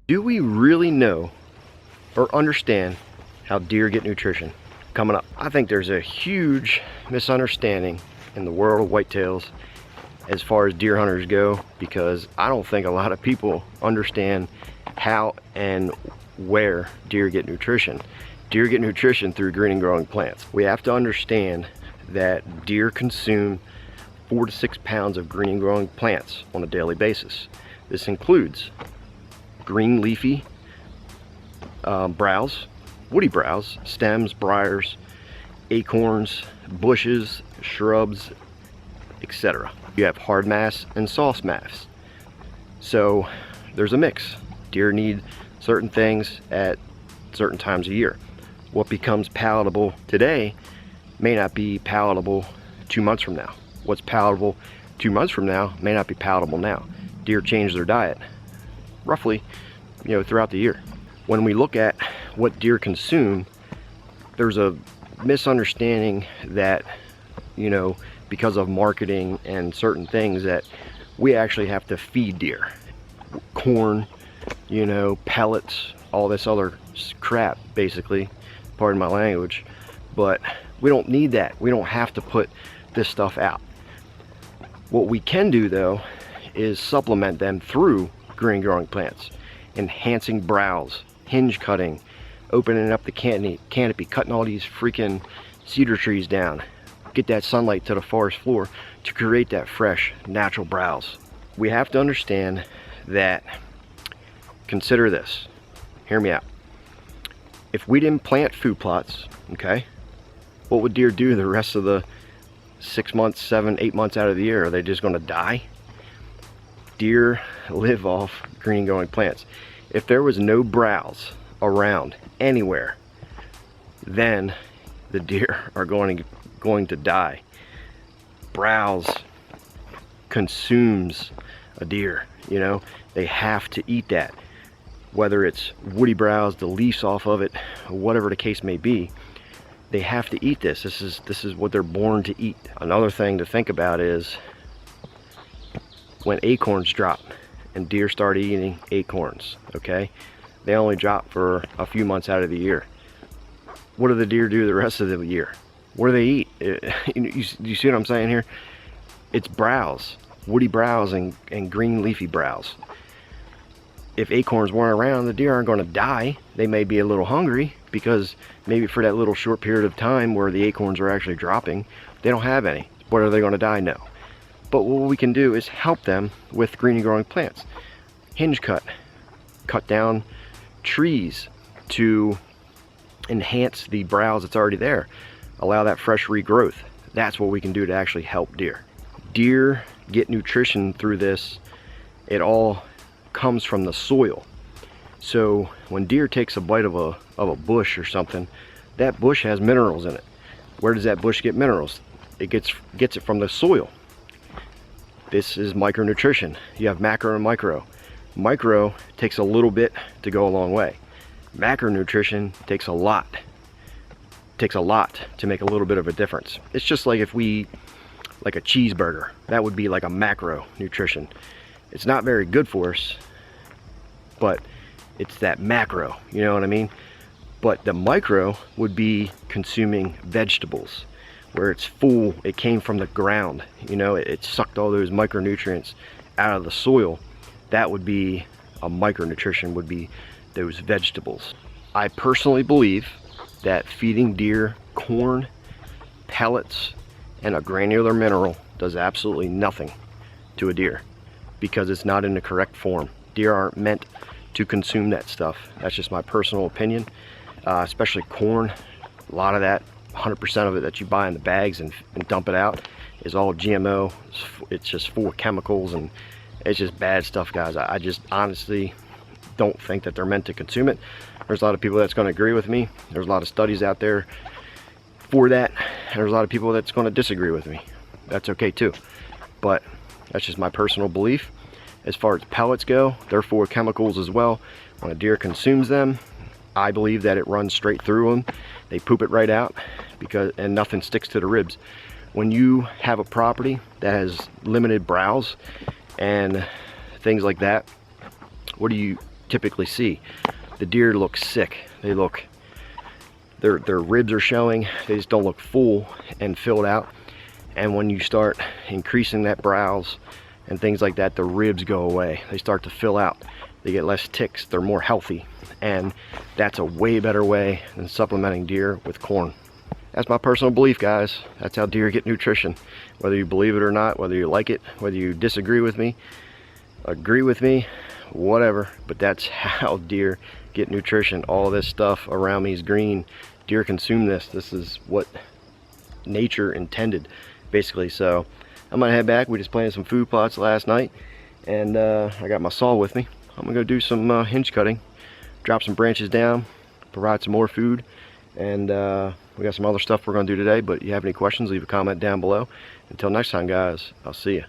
Do we really know or understand how deer get nutrition? Coming up, I think there's a huge misunderstanding in the world of whitetails as far as deer hunters go, because I don't think a lot of people understand how and where deer get nutrition. Deer get nutrition through green and growing plants. We have to understand that deer consume 4 to 6 pounds of green and growing plants on a daily basis. This includes green leafy browse, woody browse, stems, briars, acorns, bushes, shrubs, etc. You have hard mass and soft mass. So there's a mix. Deer need certain things at certain times of year. What becomes palatable today may not be palatable 2 months from now. What's palatable 2 months from now may not be palatable now. Deer change their diet roughly, throughout the year. When we look at what deer consume, there's a misunderstanding that, because of marketing and certain things, that we actually have to feed deer. Corn, pellets, all this other crap, basically, pardon my language, but we don't need that. We don't have to put this stuff out. What we can do though is supplement them through green growing plants, enhancing browse, hinge cutting, opening up the canopy, cutting all these freaking cedar trees down, get that sunlight to the forest floor to create that fresh natural browse. We have to understand that, consider this, hear me out. If we didn't plant food plots, okay, what would deer do the rest of the 6 months, 7, 8 months out of the year? Are they just going to die? Deer live off green growing plants. If there was no browse around anywhere, then the deer are going to die. Browse consumes a deer, they have to eat that. Whether it's woody browse, the leaves off of it, whatever the case may be, they have to eat this. This is what they're born to eat. Another thing to think about is when acorns drop and deer start eating acorns, okay? They only drop for a few months out of the year. What do the deer do the rest of the year? What do they eat? You see what I'm saying here? It's browse, woody browse and green leafy browse. If acorns weren't around, the deer aren't going to die. They may be a little hungry because maybe for that little short period of time where the acorns are actually dropping, they don't have any. What, are they going to die? No. But what we can do is help them with green and growing plants. Hinge cut down trees to enhance the browse that's already there. Allow that fresh regrowth. That's what we can do to actually help deer. Deer get nutrition through this. It all comes from the soil. So when deer takes a bite of a bush or something, that bush has minerals in it. Where does that bush get minerals? It gets it from the soil. This is micronutrition. You have macro and micro. Micro takes a little bit to go a long way. Macronutrition takes a lot. Takes a lot to make a little bit of a difference. It's just like if we, like a cheeseburger, that would be like a macro nutrition. It's not very good for us, but it's that macro, you know what I mean? But the micro would be consuming vegetables, where it's full, it came from the ground, it sucked all those micronutrients out of the soil. That would be a micronutrition, would be those vegetables. I personally believe that feeding deer corn, pellets, and a granular mineral does absolutely nothing to a deer, because it's not in the correct form. Deer aren't meant to consume that stuff. That's just my personal opinion. Especially corn, a lot of that, 100% of it that you buy in the bags and dump it out is all GMO. It's just full of chemicals, and it's just bad stuff, guys. I just honestly don't think that they're meant to consume it. There's a lot of people that's going to agree with me. There's a lot of studies out there for that, and there's a lot of people that's going to disagree with me. That's okay too, but that's just my personal belief. As far as pellets go, they're full of chemicals as well. When a deer consumes them, I believe that it runs straight through them. They poop it right out, and nothing sticks to the ribs. When you have a property that has limited browse and things like that, what do you typically see. The deer look sick. They look, their ribs are showing. They just don't look full and filled out. And when you start increasing that browse and things like that, the ribs go away. They start to fill out. They get less ticks. They're more healthy. And that's a way better way than supplementing deer with corn. That's my personal belief, guys. That's how deer get nutrition. Whether you believe it or not, whether you like it, whether you disagree with me, agree with me, whatever, but that's how deer get nutrition. All this stuff around me is green. Deer consume this. This is what nature intended, basically. So I'm gonna head back. We just planted some food plots last night, and I got my saw with me. I'm gonna go do some hinge cutting, drop some branches down, provide some more food, and we got some other stuff we're gonna do today. But if you have any questions, leave a comment down below. Until next time, guys, I'll see you.